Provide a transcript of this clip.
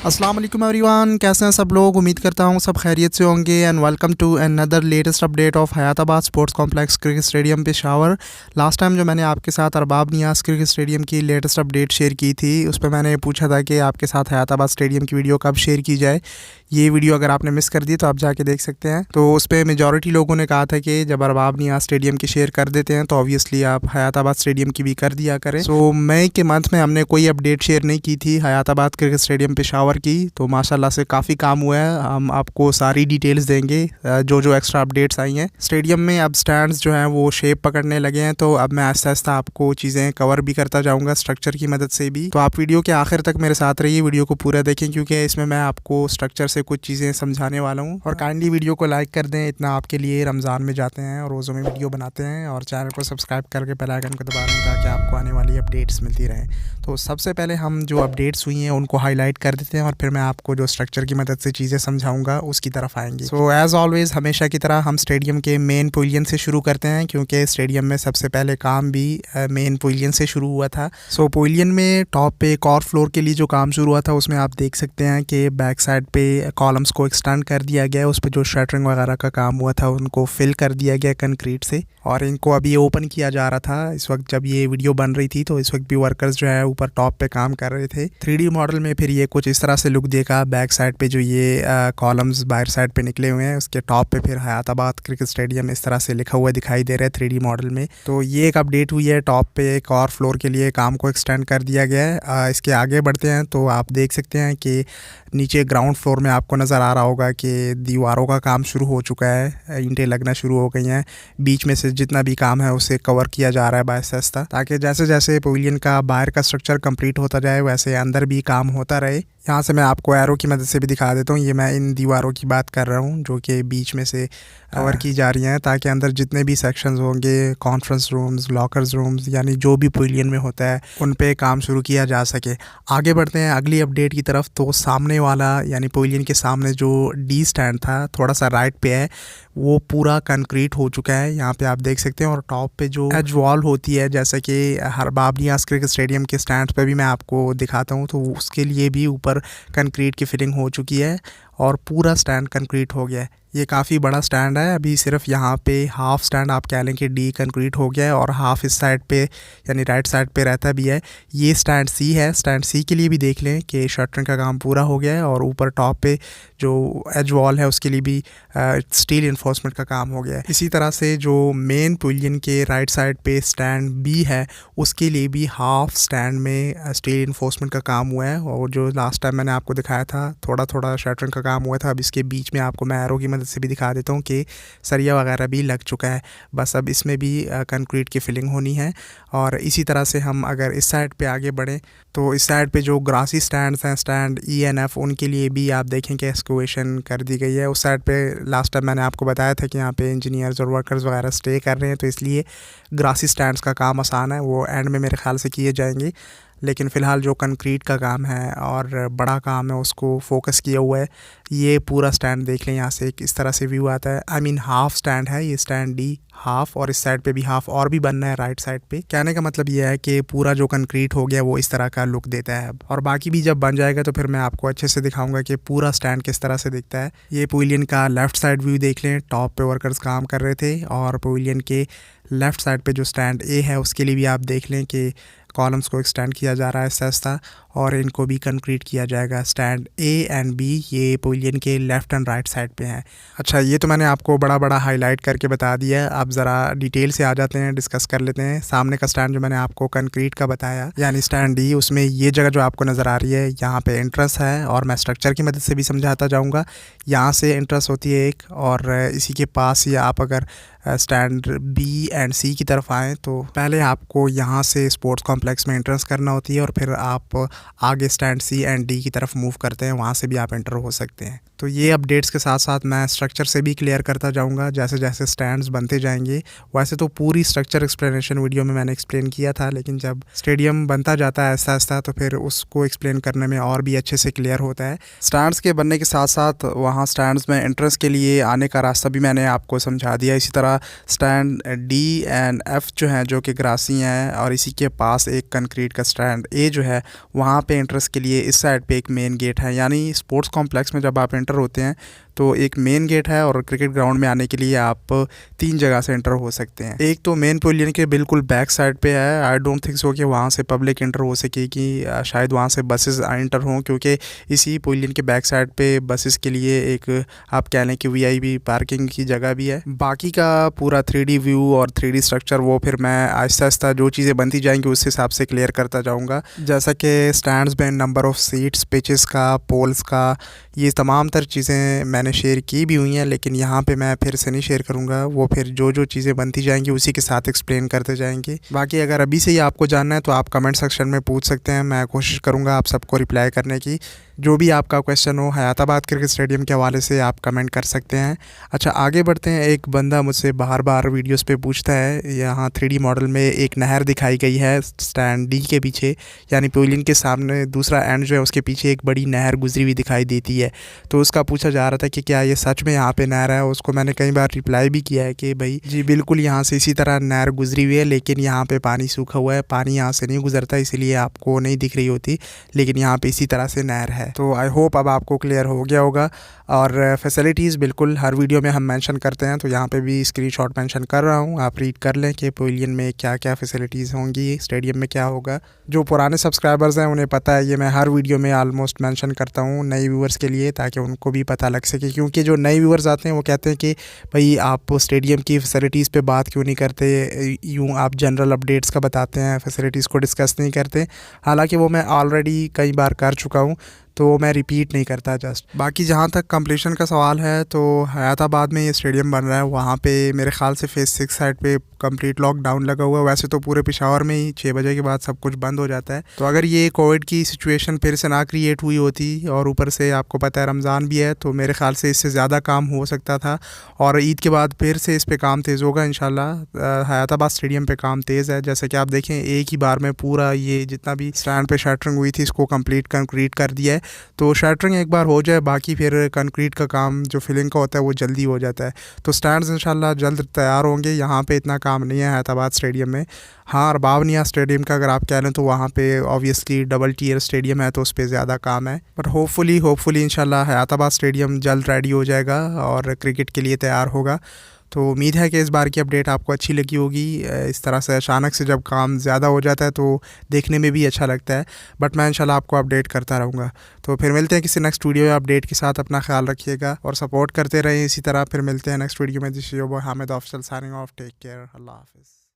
अस्सलाम वालेकुम एवरीवन, कैसे हैं सब लोग। उम्मीद करता हूँ सब खैरियत से होंगे and welcome to another latest update of Hayatabad sports complex cricket stadium Peshawar. Last time जो मैंने आपके साथ अरबाब नियाज़ क्रिकेट स्टेडियम की लेटेस्ट अपडेट शेयर की थी, उस पर मैंने पूछा था कि आपके साथ हयाताबाद स्टेडियम की वीडियो कब शेयर की जाए। ये वीडियो अगर आपने मिस कर दी तो आप जाके देख सकते हैं। तो उस पर मेजॉरिटी लोगों ने कहा था कि जब अरबाब नियाज़ स्टेडियम की शेयर कर देते हैं तो ऑब्वियसली आप हयाताबाद स्टेडियम की भी कर दिया करें। सो मई के मंथ में हमने कोई अपडेट शेयर नहीं की थी हयाताबाद क्रिकेट स्टेडियम पेशावर की, तो माशाल्लाह से काफ़ी काम हुआ है। हम आपको सारी डिटेल्स देंगे जो जो एक्स्ट्रा अपडेट्स आई हैं। स्टेडियम में अब स्टैंड्स जो हैं वो शेप पकड़ने लगे हैं, तो अब मैं आहिस्ता आहिस्ता आपको चीज़ें कवर भी करता जाऊँगा स्ट्रक्चर की मदद से भी। तो आप वीडियो के आखिर तक मेरे साथ रहिए, वीडियो को पूरा देखें क्योंकि इसमें मैं आपको स्ट्रक्चर से कुछ चीज़ें समझाने वाला हूँ। और काइंडली वीडियो को लाइक कर दें, इतना आपके लिए। रमज़ान में जाते हैं और रोज़ों में वीडियो बनाते हैं, और चैनल को सब्सक्राइब करके बेल आइकन को दबा दें ताकि आपको आने वाली अपडेट्स मिलती रहें। तो सबसे पहले हम जो अपडेट्स हुई हैं उनको हाईलाइट कर देते हैं और फिर मैं आपको जो स्ट्रक्चर की मदद से चीज़ें समझाऊंगा उसकी तरफ आएंगे। सो एज़ ऑलवेज़ हमेशा की तरह हम स्टेडियम के मेन पवेलियन से शुरू करते हैं क्योंकि स्टेडियम में सबसे पहले काम भी मेन पवेलियन से शुरू हुआ था। सो पवेलियन में टॉप पे एक और फ्लोर के लिए जो काम शुरू हुआ था उसमें आप देख सकते हैं कि बैक साइड पे कॉलम्स को एक्सटेंड कर दिया गया। उस पर जो शटरिंग वगैरह का काम हुआ था उनको फिल कर दिया गया कंक्रीट से, और इनको अभी ओपन किया जा रहा था। इस वक्त जब ये वीडियो बन रही थी तो इस वक्त भी वर्कर्स जो है ऊपर टॉप पे काम कर रहे थे। 3D मॉडल में फिर ये कुछ इस तरह से लुक देगा। बैक साइड पे जो ये कॉलम्स बाहर साइड पे निकले हुए हैं उसके टॉप पे फिर हयाताबाद क्रिकेट स्टेडियम इस तरह से लिखा हुआ दिखाई दे रहा है 3D मॉडल में। तो ये एक अपडेट हुई है। टॉप पे एक और फ्लोर के लिए काम को एक्सटेंड कर दिया गया है। इसके आगे बढ़ते हैं तो आप देख सकते हैं कि नीचे ग्राउंड फ्लोर में आपको नज़र आ रहा होगा कि दीवारों का काम शुरू हो चुका है, ईंटें लगना शुरू हो गई हैं। बीच में से जितना भी काम है उसे कवर किया जा रहा है आहिस्ता, ताकि जैसे जैसे पवेलियन का बाहर का स्ट्रक्चर कंप्लीट होता जाए वैसे अंदर भी काम होता रहे। यहाँ से मैं आपको एरो की मदद से भी दिखा देता हूँ। ये मैं इन दीवारों की बात कर रहा हूँ जो कि बीच में से कवर की जा रही हैं, ताकि अंदर जितने भी सेक्शंस होंगे, कॉन्फ्रेंस रूम्स, लॉकर्स रूम्स, यानी जो भी पवेलियन में होता है उन पे काम शुरू किया जा सके। आगे बढ़ते हैं अगली अपडेट की तरफ। तो सामने वाला यानी पवेलियन के सामने जो डी स्टैंड था थोड़ा सा राइट पे है, वो पूरा कंक्रीट हो चुका है। यहाँ पे आप देख सकते हैं। और टॉप पे जो एज वॉल होती है, जैसे कि अरबाब नियाज़ क्रिकेट स्टेडियम के स्टैंड पे भी मैं आपको दिखाता हूँ, तो उसके लिए भी ऊपर कंक्रीट की फिटिंग हो चुकी है और पूरा स्टैंड कंक्रीट हो गया है। ये काफ़ी बड़ा स्टैंड है। अभी सिर्फ यहाँ पे हाफ स्टैंड आप कह लें कि डी कंक्रीट हो गया है और हाफ इस साइड पे यानी राइट साइड पे रहता भी है। ये स्टैंड सी है। स्टैंड सी के लिए भी देख लें कि शटरिंग का काम पूरा हो गया है, और ऊपर टॉप पे जो एज वॉल है उसके लिए भी स्टील इन्फोर्समेंट का काम हो गया है। इसी तरह से जो मेन पवेलियन के राइट साइड पे स्टैंड बी है उसके लिए भी हाफ स्टैंड में स्टील इन्फोर्समेंट का काम हुआ है। और जो लास्ट टाइम मैंने आपको दिखाया था थोड़ा थोड़ा शटरिंग का काम हुआ था, अब इसके बीच में आपको मैं एरो की मदद से भी दिखा देता हूँ कि सरिया वगैरह भी लग चुका है। बस अब इसमें भी कंक्रीट की फिलिंग होनी है। और इसी तरह से हम अगर इस साइड पे आगे बढ़ें तो इस साइड पे जो ग्रासी स्टैंड्स हैं, स्टैंड ई एन एफ, उनके लिए भी आप देखें कि एक्सकवेशन कर दी गई है। उस साइड पे लास्ट टाइम मैंने आपको बताया था कि यहाँ पे इंजीनियर्स और वर्कर्स वगैरह स्टे कर रहे हैं, तो इसलिए ग्रासी स्टैंड्स का काम आसान है, वो एंड में मेरे ख्याल से किए जाएंगे। लेकिन फ़िलहाल जो कंक्रीट का काम है और बड़ा काम है उसको फोकस किया हुआ है। ये पूरा स्टैंड देख लें, यहाँ से एक इस तरह से व्यू आता है। आई मीन हाफ स्टैंड है ये, स्टैंड डी हाफ, और इस साइड पे भी हाफ और भी बनना है राइट साइड पे। कहने का मतलब ये है कि पूरा जो कंक्रीट हो गया वो इस तरह का लुक देता है अब, और बाकी भी जब बन जाएगा तो फिर मैं आपको अच्छे से दिखाऊंगा कि पूरा स्टैंड किस तरह से दिखता है। ये पवेलियन का लेफ़्ट साइड व्यू देख लें। टॉप पे वर्कर्स काम कर रहे थे, और पवेलियन के लेफ़्ट साइड पे जो स्टैंड ए है उसके लिए भी आप देख लें कि कॉलम्स को एक्सटेंड किया जा रहा है आहिस्ता, और इनको भी कंक्रीट किया जाएगा। स्टैंड ए एंड बी ये पवेलियन के लेफ़्ट एंड राइट साइड पे हैं। अच्छा, ये तो मैंने आपको बड़ा बड़ा हाईलाइट करके बता दिया है। अब ज़रा डिटेल से आ जाते हैं, डिस्कस कर लेते हैं। सामने का स्टैंड जो मैंने आपको कंक्रीट का बताया यानी स्टैंड डी, उसमें ये जगह जो आपको नज़र आ रही है यहाँ पे एंट्रेंस है, और मैं स्ट्रक्चर की मदद से भी समझाता जाऊँगा। यहाँ से एंट्रेंस होती है एक, और इसी के पास ही आप अगर स्टैंड बी एंड सी की तरफ आएँ तो पहले आपको यहाँ से स्पोर्ट्स कॉम्प्लेक्स में एंट्रेंस करना होती है, और फिर आप आगे स्टैंड सी एंड डी की तरफ मूव करते हैं, वहाँ से भी आप एंटर हो सकते हैं। तो ये अपडेट्स के साथ साथ मैं स्ट्रक्चर से भी क्लियर करता जाऊंगा। जैसे जैसे स्टैंड्स बनते जाएंगे, वैसे तो पूरी स्ट्रक्चर एक्सप्लेनेशन वीडियो में मैंने एक्सप्लेन किया था, लेकिन जब स्टेडियम बनता जाता है आहिस्ता आहिस्ता तो फिर उसको एक्सप्लेन करने में और भी अच्छे से क्लियर होता है। स्टैंड्स के बनने के साथ साथ वहाँ स्टैंड्स में एंट्रेंस के लिए आने का रास्ता भी मैंने आपको समझा दिया। इसी तरह स्टैंड डी एंड एफ जो हैं, जो कि ग्रासी हैं, और इसी के पास एक कंक्रीट का स्टैंड ए जो है, वहाँ पे एंट्रेंस के लिए इस साइड पे एक मेन गेट है। यानी स्पोर्ट्स कॉम्प्लेक्स में जब आप एंटर होते हैं तो एक मेन गेट है, और क्रिकेट ग्राउंड में आने के लिए आप 3 जगह से एंटर हो सकते हैं। एक तो मेन पवेलियन के बिल्कुल बैक साइड पे है। आई डोंट थिंक सो कि वहाँ से पब्लिक एंटर हो सकेगी, शायद वहाँ से बसेस एंटर हों, क्योंकि इसी पवेलियन के बैक साइड पे बसेस के लिए एक आप कह लें कि वीआईपी पार्किंग की जगह भी है। बाकी का पूरा 3D व्यू और 3D स्ट्रक्चर वो फिर मैं आहिस्ता आहिस्ता जो चीज़ें बनती जाएंगी उस हिसाब से क्लियर करता जाऊँगा। जैसा कि स्टैंड्स में नंबर ऑफ़ सीट्स, पिचेस का, पोल्स का, ये तमाम तर चीज़ें मैंने शेयर की भी हुई हैं, लेकिन यहाँ पे मैं फिर से नहीं शेयर करूँगा। वो फिर जो जो चीज़ें बनती जाएंगी उसी के साथ एक्सप्लेन करते जाएंगे। बाकी अगर अभी से ही आपको जानना है तो आप कमेंट सेक्शन में पूछ सकते हैं, मैं कोशिश करूँगा आप सबको रिप्लाई करने की। जो भी आपका क्वेश्चन हो हयाताबाद क्रिकेट स्टेडियम के हवाले से आप कमेंट कर सकते हैं। अच्छा, आगे बढ़ते हैं। एक बंदा मुझसे बार बार वीडियोस पे पूछता है, यहाँ 3D मॉडल में एक नहर दिखाई गई है स्टैंड डी के पीछे, यानी पवेलियन के सामने दूसरा एंड जो है उसके पीछे एक बड़ी नहर गुजरी हुई दिखाई देती है। तो उसका पूछा जा रहा था कि क्या ये सच में यहाँ पे नहर है। उसको मैंने कई बार रिप्लाई भी किया है कि भाई जी बिल्कुल, यहाँ से इसी तरह नहर गुजरी हुई है, लेकिन यहाँ पे पानी सूखा हुआ है, पानी यहाँ से नहीं गुजरता, इसीलिए आपको नहीं दिख रही होती, लेकिन यहाँ पे इसी तरह से नहर है। तो आई होप अब आपको क्लियर हो गया होगा। और फैसिलिटीज़ बिल्कुल हर वीडियो में हम मेंशन करते हैं, तो यहाँ पे भी स्क्रीनशॉट मेंशन कर रहा हूँ, आप रीड कर लें कि पवेलियन में क्या क्या फैसिलिटीज़ होंगी, स्टेडियम में क्या होगा। जो पुराने सब्सक्राइबर्स हैं उन्हें पता है, ये मैं हर वीडियो में आलमोस्ट मेंशन करता हूँ नए व्यूअर्स के लिए, ताकि उनको भी पता लग सके। क्योंकि जो नए व्यूअर्स आते हैं वो कहते हैं कि भाई आप स्टेडियम की फैसिलिटीज़ पे बात क्यों नहीं करते, यूँ आप जनरल अपडेट्स का बताते हैं, फैसिलिटीज़ को डिस्कस नहीं करते। हालाँकि वो मैं ऑलरेडी कई बार कर चुका हूँ, तो मैं रिपीट नहीं करता जस्ट। बाकी जहाँ तक कंप्लीशन का सवाल है, तो हयाताबाद में ये स्टेडियम बन रहा है, वहाँ पे मेरे ख़्याल से फेज़ 6 साइड पे कंप्लीट लॉकडाउन लगा हुआ है। वैसे तो पूरे पेशावर में ही 6 बजे के बाद सब कुछ बंद हो जाता है। तो अगर ये कोविड की सिचुएशन फिर से ना क्रिएट हुई होती, और ऊपर से आपको पता है रमज़ान भी है, तो मेरे ख़्याल से इससे ज़्यादा काम हो सकता था। और ईद के बाद फिर से इस पर काम तेज़ होगा इंशाल्लाह। हयाताबाद स्टेडियम पे काम तेज़ है। जैसे कि आप देखें, एक ही बार में पूरा ये जितना भी स्टैंड पे शटरिंग हुई थी इसको कंप्लीट कंक्रीट कर दिया है। तो शटरिंग एक बार हो जाए, बाकी फिर कंक्रीट का काम जो फिलिंग का होता है वो जल्दी हो जाता है। तो स्टैंड्स इंशाल्लाह जल्द तैयार होंगे। यहाँ पे इतना काम नहीं है हैदराबाद स्टेडियम में। हाँ, अरबाब नियाज़ स्टेडियम का अगर आप कह लें तो वहाँ पे ऑब्वियसली डबल टियर स्टेडियम है, तो उस पर ज़्यादा काम है। बट होपफुली इंशाल्लाह हैदराबाद स्टेडियम जल्द रेडी हो जाएगा और क्रिकेट के लिए तैयार होगा। तो उम्मीद है कि इस बार की अपडेट आपको अच्छी लगी होगी। इस तरह से अचानक से जब काम ज़्यादा हो जाता है तो देखने में भी अच्छा लगता है, बट मैं इंशाल्लाह आपको अपडेट करता रहूँगा। तो फिर मिलते हैं किसी नेक्स्ट वीडियो या अपडेट के साथ। अपना ख्याल रखिएगा और सपोर्ट करते रहें इसी तरह। फिर मिलते हैं नेक्स्ट वीडियो में। This is your boy Hamid official signing off. Take care, अल्लाह हाफिज़।